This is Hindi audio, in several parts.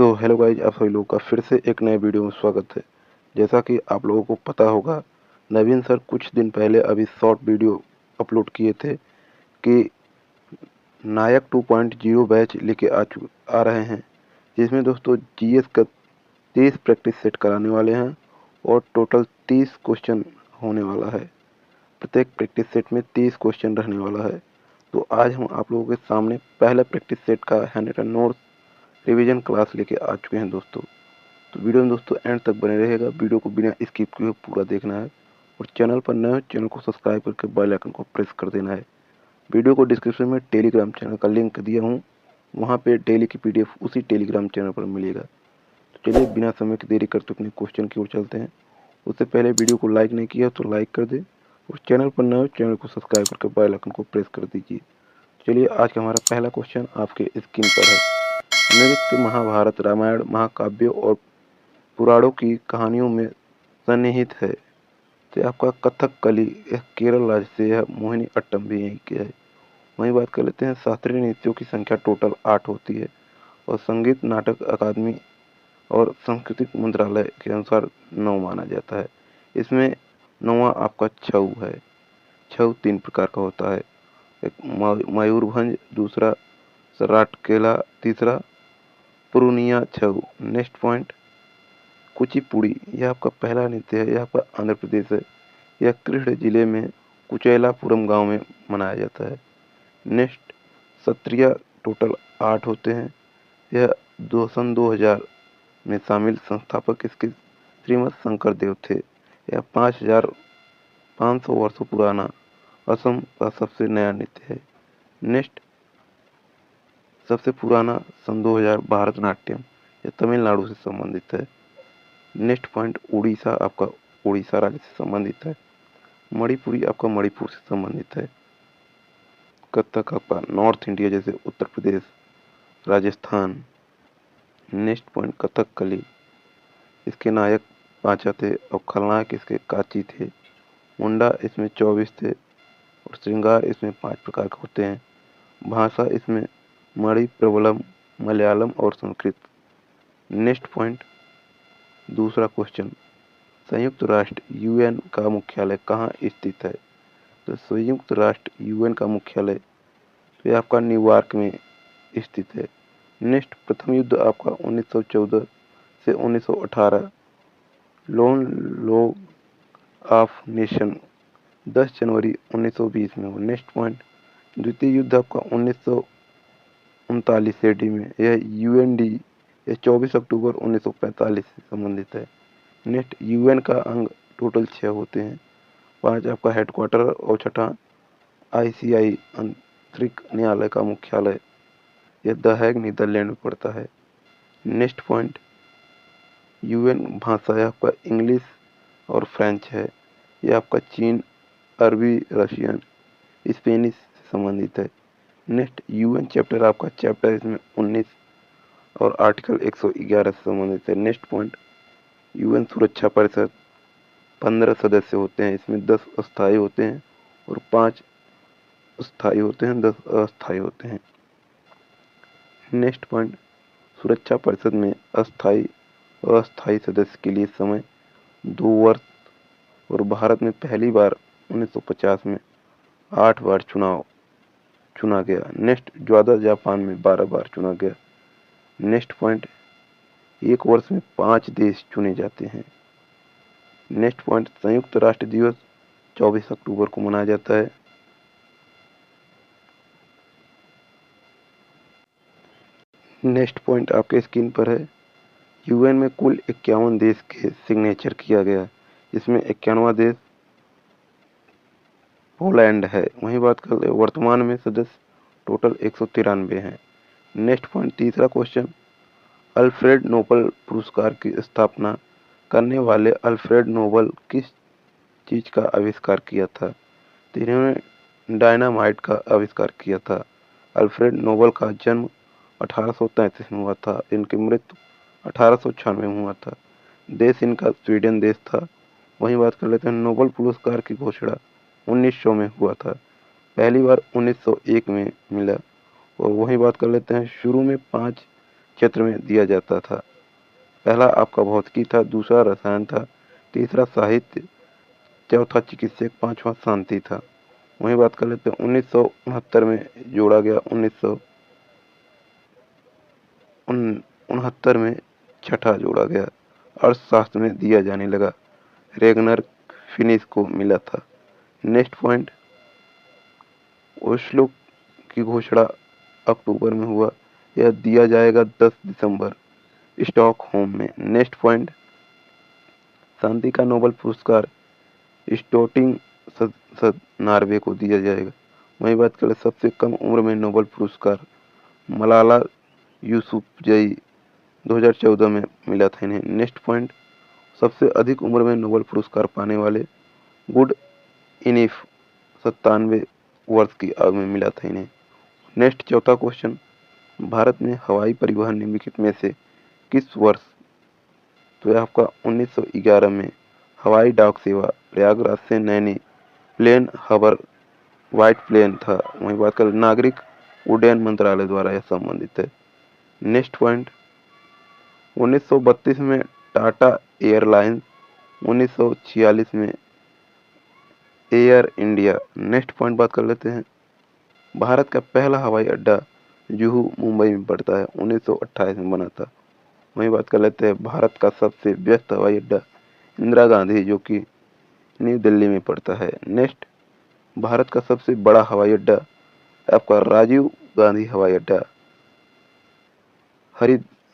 सो हेलो गाइज, आप सभी लोगों का फिर से एक नए वीडियो में स्वागत है। जैसा कि आप लोगों को पता होगा, नवीन सर कुछ दिन पहले अभी शॉर्ट वीडियो अपलोड किए थे कि नायक 2.0 बैच लेके आ रहे हैं, जिसमें दोस्तों जीएस का 30 प्रैक्टिस सेट कराने वाले हैं और टोटल 30 क्वेश्चन होने वाला है। प्रत्येक प्रैक्टिस सेट में 30 क्वेश्चन रहने वाला है। तो आज हम आप लोगों के सामने पहला प्रैक्टिस सेट का handwritten notes revision class लेके आ चुके हैं दोस्तों। तो वीडियो में दोस्तों एंड तक बने रहेगा। वीडियो को बिना स्किप किए पूरा देखना है और चैनल पर नए हो चैनल को सब्सक्राइब करके बेल आइकन को प्रेस कर देना है। वीडियो को डिस्क्रिप्शन में टेलीग्राम चैनल का लिंक दिया हूँ, वहाँ पे डेली की पीडीएफ उसी टेलीग्राम चैनल पर मिलेगा। तो चलिए बिना समय की देरी करते अपने क्वेश्चन की ओर चलते हैं। उससे पहले वीडियो को लाइक नहीं किया तो लाइक कर दे और चैनल पर नए हो चैनल को सब्सक्राइब करके बेल आइकन को प्रेस कर दीजिए। चलिए आज का हमारा पहला क्वेश्चन आपके स्क्रीन पर है। नृत्य महाभारत, रामायण, महाकाव्य और पुराणों की कहानियों में सन्निहित है। तो आपका कथकली, यह केरल राज्य से, यह मोहिनी अट्टम भी यहीं के है। वहीं बात कर लेते हैं, शास्त्रीय नृत्यों की संख्या टोटल 8 होती है और संगीत नाटक अकादमी और सांस्कृतिक मंत्रालय के अनुसार 9 माना जाता है। इसमें 9वां आपका छऊ है। छऊ 3 प्रकार का होता है, एक मयूरभंज, दूसरा सराटकेला, तीसरा पुरुनिया छऊ। नेक्स्ट पॉइंट, कुचिपुड़ी, यह आपका पहला नृत्य है, यह आपका आंध्र प्रदेश है। यह कृष्ण जिले में कुचेलापुरम गांव में मनाया जाता है। नेक्स्ट, सत्रिया, टोटल 8 होते हैं। यह 2000 में शामिल, संस्थापक इसके श्रीमद शंकर देव थे। यह 5500 वर्षों पुराना असम का सबसे नया नृत्य है। नेक्स्ट, सबसे पुराना सन 2000 भारतनाट्यम, यह तमिलनाडु से संबंधित है। नेक्स्ट पॉइंट, उड़ीसा, आपका उड़ीसा राज्य से संबंधित है। मणिपुरी आपका मणिपुर से संबंधित है। कथक आपका नॉर्थ इंडिया जैसे उत्तर प्रदेश, राजस्थान। नेक्स्ट पॉइंट, कथकली, इसके नायक 5 थे और खलनायक इसके काची थे। मुंडा इसमें 24 थे और श्रृंगार इसमें 5 प्रकार के होते हैं। भाषा इसमें मणि, प्रबलम, मलयालम और संस्कृत। नेक्स्ट पॉइंट, दूसरा क्वेश्चन, संयुक्त राष्ट्र यूएन का मुख्यालय कहाँ स्थित है? तो संयुक्त राष्ट्र यूएन का मुख्यालय तो ये आपका न्यूयॉर्क में स्थित है। नेक्स्ट, प्रथम युद्ध आपका 1914 से 1918, लोन लॉ ऑफ नेशन 10 जनवरी 1920 में हो। नेक्स्ट पॉइंट, द्वितीय युद्ध आपका 1939 एडी में, यह यूएनडी, यह 24 अक्टूबर 1945 से संबंधित है। नेक्स्ट, यूएन का अंग टोटल 6 होते हैं। 5 आपका हेडक्वार्टर और छठा आईसीआई आंतरिक न्यायालय का मुख्यालय, यह द हैग नीदरलैंड में पड़ता है। नेक्स्ट पॉइंट, यूएन भाषा यह आपका इंग्लिश और फ्रेंच है। यह आपका चीन, अरबी, रशियन, स्पेनिश से संबंधित है। नेक्स्ट, यूएन चैप्टर आपका चैप्टर इसमें 19 और आर्टिकल 111 से संबंधित है। नेक्स्ट पॉइंट, यूएन सुरक्षा परिषद 15 सदस्य होते हैं। इसमें 10 अस्थायी होते हैं और 5 स्थायी होते हैं, 10 अस्थायी होते हैं। नेक्स्ट पॉइंट, सुरक्षा परिषद में अस्थायी सदस्य के लिए समय 2 वर्ष और भारत में पहली बार 1950 में 8 बार चुना गया। नेक्स्ट, ज्यादा जापान में 12 बार चुना गया। नेक्स्ट पॉइंट, एक वर्ष में 5 देश चुने जाते हैं। नेक्स्ट पॉइंट, संयुक्त राष्ट्र दिवस 24 अक्टूबर को मनाया जाता है। नेक्स्ट पॉइंट आपके स्क्रीन पर है, यूएन में कुल 51 देश के सिग्नेचर किया गया, जिसमें 91वां देश पोलैंड है। वहीं बात कर ले वर्तमान में सदस्य टोटल 193 हैं। नेक्स्ट पॉइंट, तीसरा क्वेश्चन, अल्फ्रेड नोबेल पुरस्कार की स्थापना करने वाले अल्फ्रेड नोबेल किस चीज का आविष्कार किया था? तो इन्होंने डायनामाइट का आविष्कार किया था। अल्फ्रेड नोबेल का जन्म 1833 में हुआ था। इनकी मृत्यु 1896 में हुआ था। देश इनका स्वीडन देश था। वहीं बात कर लेते हैं, नोबेल पुरस्कार की घोषणा 1900 में हुआ था। पहली बार 1901 में मिला। और वहीं बात कर लेते हैं, शुरू में 5 क्षेत्र में दिया जाता था? पहला आपका भौतिकी था, दूसरा रसायन था, तीसरा साहित्य, चौथा चिकित्सक, पांचवा शांति था। वहीं बात कर लेते हैं 1969 में जोड़ा गया, 1969 में छठा जोड़ा गया। अर्थशास्त्र में दिया जाने लगा, रेगनर फिनिश को मिला था। नेक्स्ट पॉइंट, ओस्लो की घोषणा अक्टूबर में हुआ, यह दिया जाएगा 10 दिसंबर स्टॉकहोम में। नेक्स्ट पॉइंट, शांति का नोबेल पुरस्कार स्टोटिंग नार्वे को दिया जाएगा। वहीं बात करें सबसे कम उम्र में नोबेल पुरस्कार, मलाला यूसुफजई 2014 में मिला था इन्हें। नेक्स्ट पॉइंट, सबसे अधिक उम्र में नोबेल पुरस्कार पाने वाले गुड इनिफ 97 वर्ष की आयु में मिला था इन्हें। नेक्स्ट चौथा क्वेश्चन, भारत में हवाई परिवहन निम्नलिखित में से किस वर्ष, तो यह आपका 1911 में हवाई डाक सेवा प्रयागराज से नैनी प्लेन हबर व्हाइट प्लेन था। वहीं बात करें नागरिक उड्डयन मंत्रालय द्वारा यह संबंधित है। नेक्स्ट पॉइंट, 1932 में टाटा एयरलाइंस, 1946 में एयर इंडिया। नेक्स्ट पॉइंट बात कर लेते हैं, भारत का पहला हवाई अड्डा जुहू मुंबई में पड़ता है, 1928 में बना था। वहीं बात कर लेते हैं भारत का सबसे व्यस्त हवाई अड्डा इंदिरा गांधी, जो कि न्यू दिल्ली में पड़ता है। नेक्स्ट, भारत का सबसे बड़ा हवाई अड्डा आपका राजीव गांधी हवाई अड्डा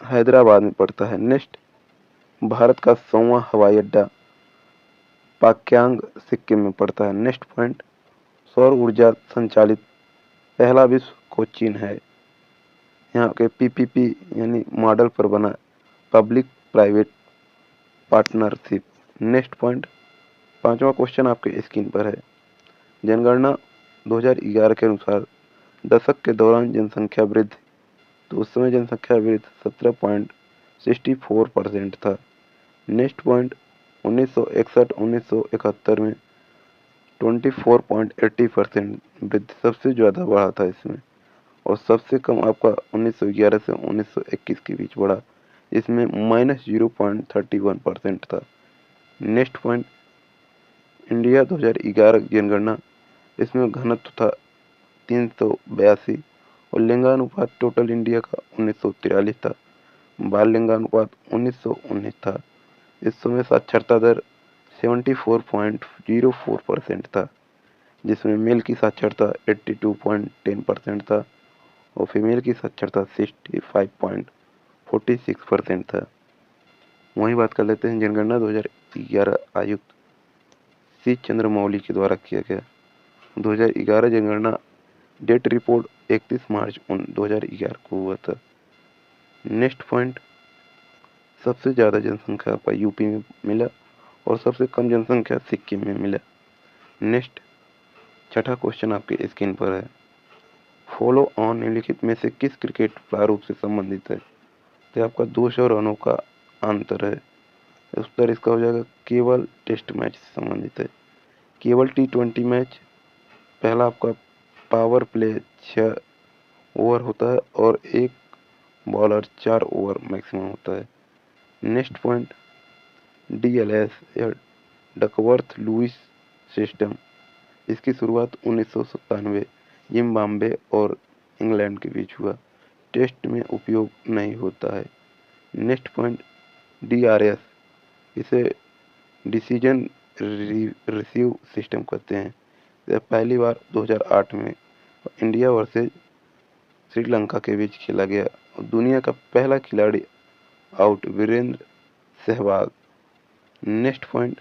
हैदराबाद में पड़ता है। नेक्स्ट, भारत का 100वां हवाई अड्डा पाक्यांग सिक्किम में पड़ता है। नेक्स्ट पॉइंट, सौर ऊर्जा संचालित पहला विश्व कोचीन है, यहाँ के पीपीपी यानी मॉडल पर बना public private partnership. Next point, पांचवा क्वेश्चन आपके स्क्रीन पर है, जनगणना 2011 के अनुसार दशक के दौरान जनसंख्या वृद्धि, तो उस समय जनसंख्या वृद्धि 17.64% था। नेक्स्ट पॉइंट, 1961-1971 में 24.80% वृद्धि सबसे ज़्यादा बढ़ा था इसमें, और सबसे कम आपका 1911 से 1921 के बीच बढ़ा, इसमें -0.31% था। नेक्स्ट पॉइंट, इंडिया 2011 जनगणना, इसमें घनत्व था 382 और लिंगानुपात टोटल इंडिया का 1943 था। बाल लिंगानुपात 1919 था। इस समय साक्षरता दर 74.04% था, जिसमें मेल की साक्षरता 82.10% था और फीमेल की साक्षरता 65.46% था। वहीं बात कर लेते हैं जनगणना 2011 आयुक्त सी चंद्रमौली के द्वारा किया गया। 2011 जनगणना डेट रिपोर्ट 31 मार्च 2011 को हुआ था। नेक्स्ट पॉइंट, सबसे ज़्यादा जनसंख्या आपका यूपी में मिला और सबसे कम जनसंख्या सिक्किम में मिला। नेक्स्ट छठा क्वेश्चन आपके स्क्रीन पर है, फॉलो ऑन निम्नलिखित में से किस क्रिकेट प्रारूप से संबंधित है, तो आपका 200 रनों का अंतर है। उत्तर इसका हो जाएगा केवल टेस्ट मैच से संबंधित है। केवल T20 मैच, पहला आपका पावर प्ले 6 ओवर होता है और एक बॉलर 4 ओवर मैक्सिमम होता है। नेक्स्ट पॉइंट, DLS या डकवर्थ लुईस सिस्टम, इसकी शुरुआत 1997 जिम्बाब्वे और इंग्लैंड के बीच हुआ, टेस्ट में उपयोग नहीं होता है। नेक्स्ट पॉइंट, DRS, इसे डिसीजन रिसीव सिस्टम कहते हैं। यह पहली बार 2008 में इंडिया वर्सेस श्रीलंका के बीच खेला गया और दुनिया का पहला खिलाड़ी out Virender Sehwag. Next point,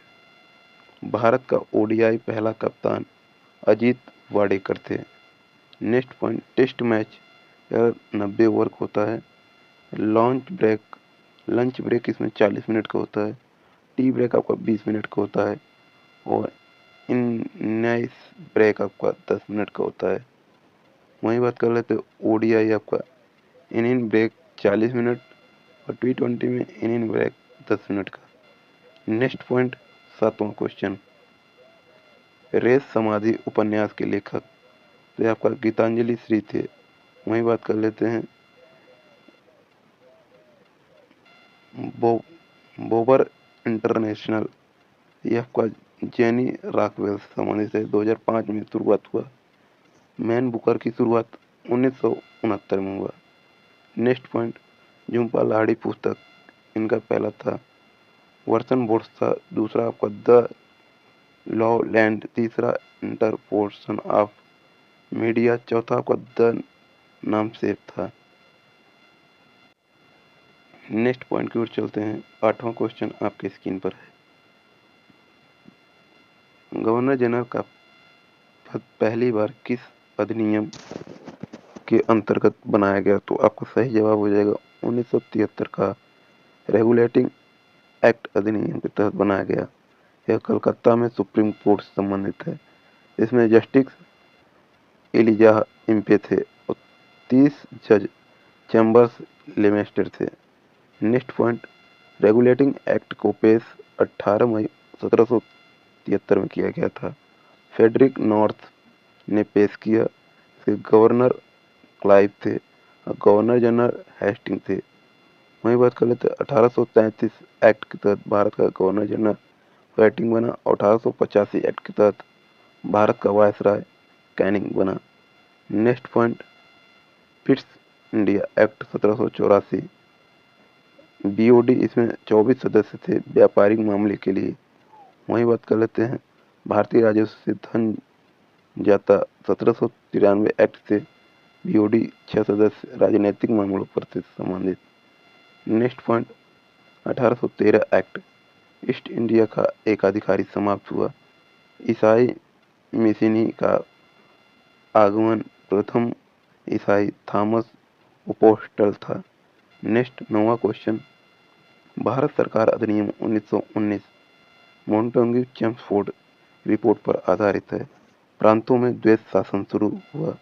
Bharat का ODI पहला कप्तान अजीत वाडेकर थे। नेक्स्ट पॉइंट, टेस्ट मैच यह 90 ओवर का होता है। लंच ब्रेक इसमें 40 मिनट का होता है। टी ब्रेक आपका 20 मिनट का होता है और इनिंग्स ब्रेक आपका 10 मिनट का होता है। वहीं बात कर लेते हैं ODI आपका इनिंग ब्रेक 40 मिनट और T20 में इनिंग ब्रेक 10 मिनट का। नेक्स्ट पॉइंट, सातवां क्वेश्चन, रेस समाधि उपन्यास के लेखक, तो ये आपका गीतांजलि श्री थे। वहीं बात कर लेते हैं बो बोबर इंटरनेशनल, यह आपका जेनी रॉकवेल से संबंधित है, 2005 में शुरुआत हुआ। मैन बुकर की शुरुआत 1969 में हुआ। नेक्स्ट पॉइंट, झुम्पा लाहिड़ी पुस्तक इनका पहला था। वर्सन बोट्स था दूसरा आपका। द लॉ लैंड तीसरा। इंटरपोर्शन ऑफ मीडिया चौथा आपका। द नामसेप था। नेक्स्ट पॉइंट की ओर चलते हैं। 8वां क्वेश्चन आपके स्क्रीन पर है। गवर्नर जनरल का पद पहली बार किस अधिनियम के अंतर्गत बनाया गया? तो आपका सही जवाब हो जाएगा 1973 का रेगुलेटिंग एक्ट अधिनियम के तहत बनाया गया। यह कलकत्ता में सुप्रीम कोर्ट से संबंधित है। इसमें जस्टिस एलिजाह इम्पे थे और 30 जज चैम्बर्स लिमिटेड थे। नेक्स्ट पॉइंट, रेगुलेटिंग एक्ट को पेश 18 मई 1773 में किया गया था। फेडरिक नॉर्थ ने पेश किया। इसके गवर्नर क्लाइव थे और गवर्नर जनरल हेस्टिंग थे। वहीं बात कर लेते हैं 1833 एक्ट के तहत भारत का गवर्नर जनरल हेस्टिंग बना और 1885 एक्ट के तहत भारत का वायसराय कैनिंग बना। Next point, Pitt's India act 1784, BOD इसमें 24 सदस्य थे व्यापारिक मामले के लिए। वहीं बात कर लेते हैं भारतीय राजस्व से धन जाता 1793 एक्ट से बीओडी 6 सदस्य राजनीतिक मामलों पर से संबंधित। Next point, 1813 act east India का एकाधिकारी समाप्त हुआ। ईसाई मिशनरी का आगमन प्रथम ईसाई थॉमस अपोस्टल था। नेक्स्ट 9वां क्वेश्चन, भारत सरकार अधिनियम 1919 मोंटेग्यू चेम्सफोर्ड रिपोर्ट पर आधारित है। प्रांतों में द्वैत शासन शुरू हुआ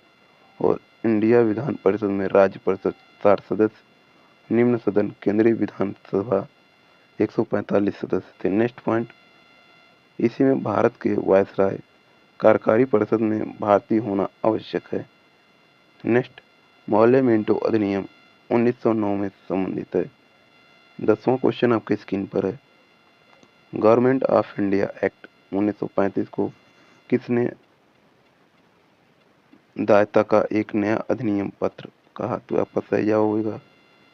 और इंडिया विधान परिषद में राज्य परिषद 60 सदस्य, निम्न सदन केंद्रीय विधानसभा 145 सदस्य थे। नेक्स्ट पॉइंट, इसी में भारत के वायसराय कार्यकारी परिषद में भारतीय होना आवश्यक है। नेक्स्ट, मोहल्ले मिंटो अधिनियम 1909 में संबंधित है। 10वां क्वेश्चन आपके स्क्रीन पर है। गवर्नमेंट ऑफ इंडिया एक्ट 1935 को किसने दायता का एक नया अधिनियम पत्र कहा? तो आपका सही जवाब होगा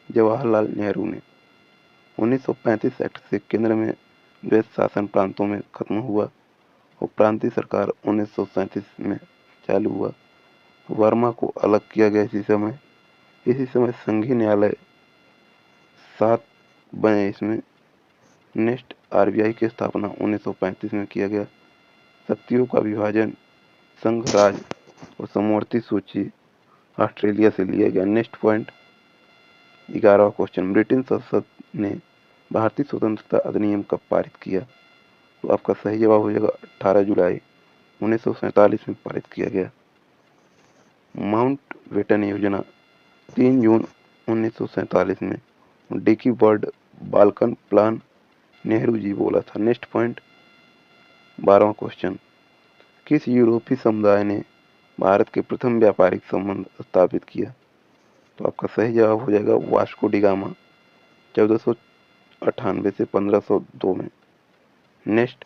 जवाहरलाल नेहरू ने। 1935 एक्ट से केंद्र में द्वैत शासन प्रांतों में खत्म हुआ और प्रांतीय सरकार 1937 में चालू हुआ। वर्मा को अलग किया गया इसी समय संघीय न्यायालय 7 बने इसमें। नेक्स्ट, आरबीआई की स्थापना 1935 में किया गया। शक्तियों का विभाजन संघ राज और समवर्ती सूची ऑस्ट्रेलिया से लिया गया। नेक्स्ट पॉइंट, 11वां क्वेश्चन, ब्रिटेन संसद ने भारतीय स्वतंत्रता अधिनियम कब पारित किया? तो आपका सही जवाब हो जाएगा 18 जुलाई 1947 में पारित किया गया। माउंट बेटन योजना 3 जून 1947 में। Dickie Bird Balkan plan Nehru ji बोला था। नेक्स्ट पॉइंट, 12वां क्वेश्चन, किस यूरोपीय समुदाय ने भारत के प्रथम व्यापारिक संबंध स्थापित किया? तो आपका सही जवाब हो जाएगा वास्को डी गामा 1498 से 1502 में। नेक्स्ट,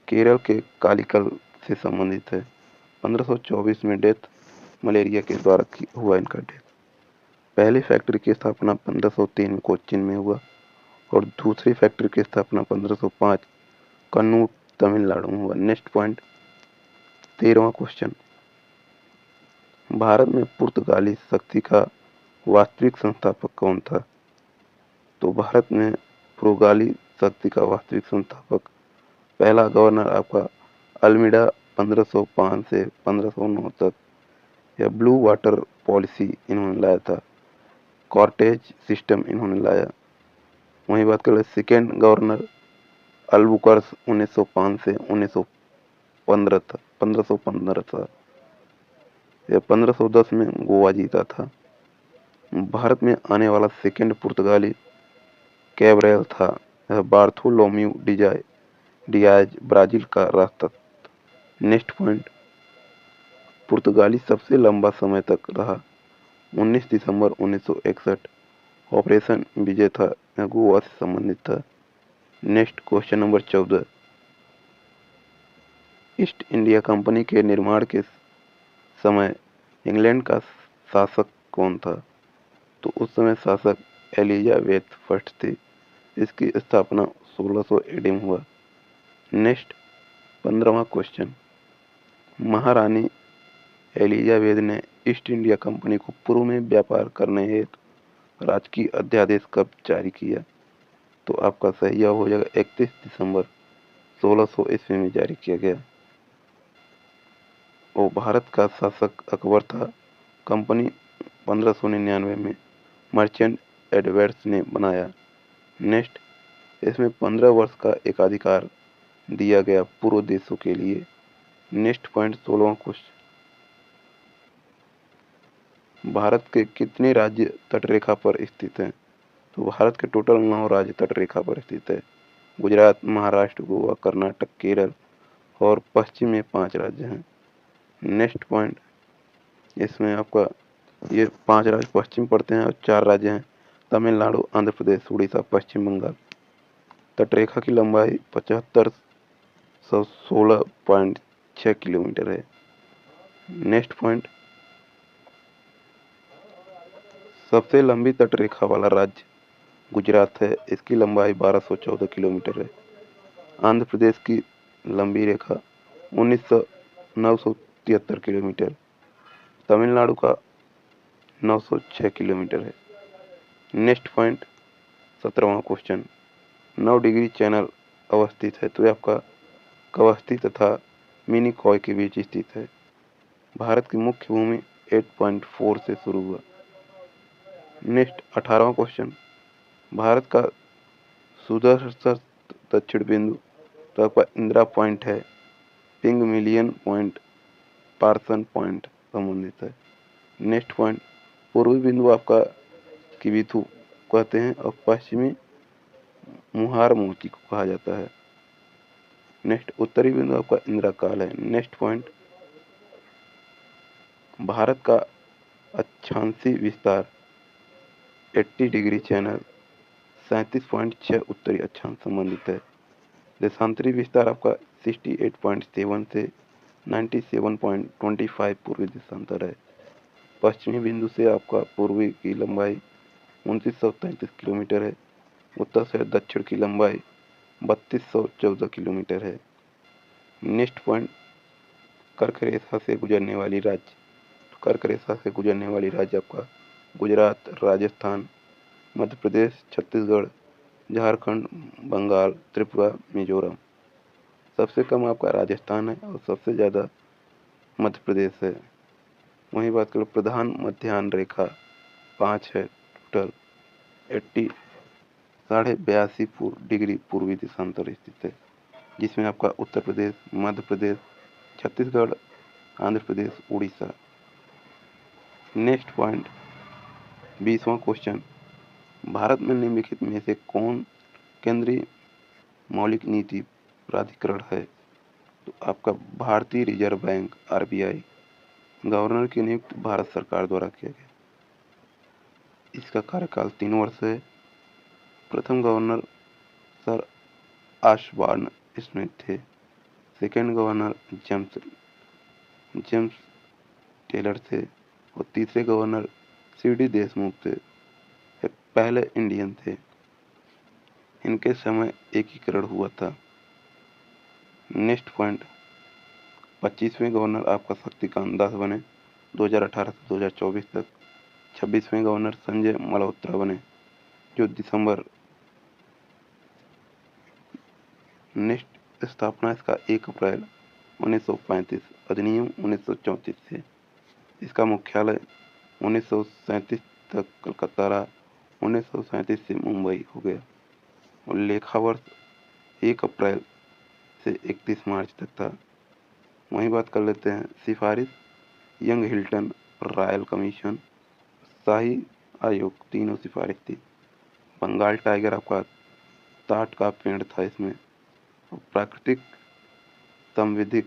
केरल के कालीकल से संबंधित है। 1524 में डेथ मलेरिया के द्वारा हुआ इनका डेथ। पहली फैक्ट्री की स्थापना 1503 में कोच्चिन में हुआ और दूसरी फैक्ट्री की स्थापना 1505 कन्नूर तमिलनाडु में हुआ। नेक्स्ट पॉइंट, 13वां क्वेश्चन, भारत में पुर्तगाली शक्ति का वास्तविक संस्थापक कौन था? तो भारत में पुर्तगाली शक्ति का वास्तविक संस्थापक पहला गवर्नर आपका अल्मीडा 1505 से 1509 तक। यह ब्लू वाटर पॉलिसी इन्होंने लाया था। कॉर्टेज सिस्टम इन्होंने लाया। वहीं बात करें सेकेंड गवर्नर अल्बुकर्क 1905 से 1915 था 1515 था। यह 1510 में गोवा जीता था। भारत में आने वाला सेकेंड पुर्तगाली कैब्रल था। यह बार्थोलोम्यू डियाज ब्राजील का राष्ट्रदूत। नेक्स्ट पॉइंट, पुर्तगाली सबसे लंबा समय तक रहा। 19 दिसंबर 1961 ऑपरेशन विजय था गोवा से संबंधित था। Next question number 14, east India company के निर्माण के समय इंग्लैंड का शासक कौन था? तो उस समय शासक एलिजाबेथ फर्स्ट थी। इसकी स्थापना 1600 एडी में हुआ। नेक्स्ट 15वां क्वेश्चन, महारानी एलिजाबेथ ने ईस्ट इंडिया कंपनी को पूर्व में व्यापार करने हेतु राजकीय अध्यादेश कब जारी किया? तो आपका सही जवाब हो जाएगा 31 दिसंबर 1600 ईस्वी में जारी किया गया। और भारत का शासक अकबर था। कंपनी 1599 में मर्चेंट एडवर्ड्स ने बनाया। नेक्स्ट, इसमें 15 वर्ष का एकाधिकार दिया गया पूर्व देशों के लिए। नेक्स्ट पॉइंट 16वां क्वेश्चन, भारत के कितने राज्य तटरेखा पर स्थित हैं? तो भारत के टोटल 9 राज्य तटरेखा पर स्थित है। गुजरात, महाराष्ट्र, गोवा, कर्नाटक, केरल और पश्चिम में 5 राज्य हैं। नेक्स्ट पॉइंट, इसमें आपका ये 5 राज्य पश्चिम पड़ते हैं और 4 राज्य हैं तमिलनाडु, आंध्र प्रदेश, उड़ीसा, पश्चिम बंगाल। तटरेखा की लंबाई 7516.6 किलोमीटर है। नेक्स्ट पॉइंट, सबसे लंबी तटरेखा वाला राज्य गुजरात है। इसकी लंबाई 1214 किलोमीटर है। आंध्र प्रदेश की लंबी रेखा 973 किलोमीटर, तमिलनाडु का 906 किलोमीटर है। नेक्स्ट पॉइंट 17वां क्वेश्चन, 9 डिग्री चैनल अवस्थित है। तो ये आपका कवस्ती तथा मिनीकॉय के बीच स्थित है। भारत की मुख्य भूमि 8.4 से शुरू हुआ। नेक्स्ट 18वां क्वेश्चन, भारत का सुदूरस्थ दक्षिण बिंदु तो आपका इंदिरा पॉइंट है। Pygmalion point, Parson point संबंधित है। नेक्स्ट पॉइंट, पूर्वी बिंदु आपका किबिथु कहते हैं और पश्चिमी मुहार मोती को कहा जाता है। नेक्स्ट, उत्तरी बिंदु आपका इंदिरा काल है। नेक्स्ट पॉइंट, भारत का अक्षांशीय विस्तार 80 डिग्री चैनल 37.6 उत्तरी अक्षांश संबंधित है। देशांतरी विस्तार आपका 68.7 से 97.25 पूर्वी देशांतर है। पश्चिमी बिंदु से आपका पूर्वी की लंबाई 2933 किलोमीटर है। उत्तर से दक्षिण की लंबाई 3214 किलोमीटर है। नेक्स्ट पॉइंट, कर्क रेखा से गुजरने वाली राज्य। कर्क रेखा से गुजरने वाली राज्य आपका गुजरात, राजस्थान, मध्य प्रदेश, छत्तीसगढ़, झारखंड, बंगाल, त्रिपुरा, मिजोरम। सबसे कम आपका राजस्थान है और सबसे ज़्यादा मध्य प्रदेश है। वहीं बात करें प्रधान मध्याह्न रेखा 5 है टोटल 80 82.5 डिग्री पूर्वी देशांतर स्थित है, जिसमें आपका उत्तर प्रदेश, मध्य प्रदेश, छत्तीसगढ़, आंध्र प्रदेश, उड़ीसा। नेक्स्ट पॉइंट 20वां क्वेश्चन, भारत में निम्नलिखित में से कौन केंद्रीय मौलिक नीति प्राधिकरण है? तो आपका भारतीय रिजर्व बैंक आरबीआई। गवर्नर की नियुक्ति भारत सरकार द्वारा किया गया। इसका कार्यकाल 3 वर्ष है। प्रथम गवर्नर सर आशबार्न स्मिथ थे। सेकेंड गवर्नर जेम्स टेलर थे और तीसरे गवर्नर सीडी देशमुख थे। ये पहले इंडियन थे। इनके समय एकीकरण हुआ था। नेक्स्ट पॉइंट 25वें गवर्नर आपका शक्तिकांत दास बने 2018 से 2024 तक। 26वें गवर्नर संजय मल्होत्रा बने जो दिसंबर। नेक्स्ट स्थापना इसका 1 अप्रैल 1935, अधिनियम 1934 से। इसका मुख्यालय 1937 तक कलकत्ता रहा, 1937 से मुंबई हो गया और लेखा वर्ष 1 अप्रैल से 31 मार्च तक था। वहीं बात कर लेते हैं सिफारिश, यंग हिल्टन, रॉयल कमीशन, शाही आयोग, तीनों सिफारिश थी। बंगाल टाइगर आपका ताट का पेड़ था इसमें। प्राकृतिक संविधिक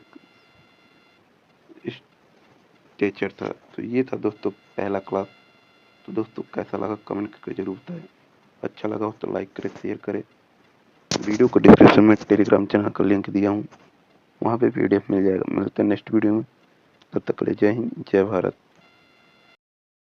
स्टेचर था। तो ये था दोस्तों पहला क्लास। तो दोस्तों कैसा लगा कमेंट करके जरूर बताएं। अच्छा लगा हो तो लाइक करें, शेयर करें। वीडियो को डिस्क्रिप्शन में टेलीग्राम चैनल का लिंक दिया हूँ, वहाँ पे PDF मिल जाएगा। मिलते हैं नेक्स्ट वीडियो में, तब तक के लिए जय हिंद, जय भारत।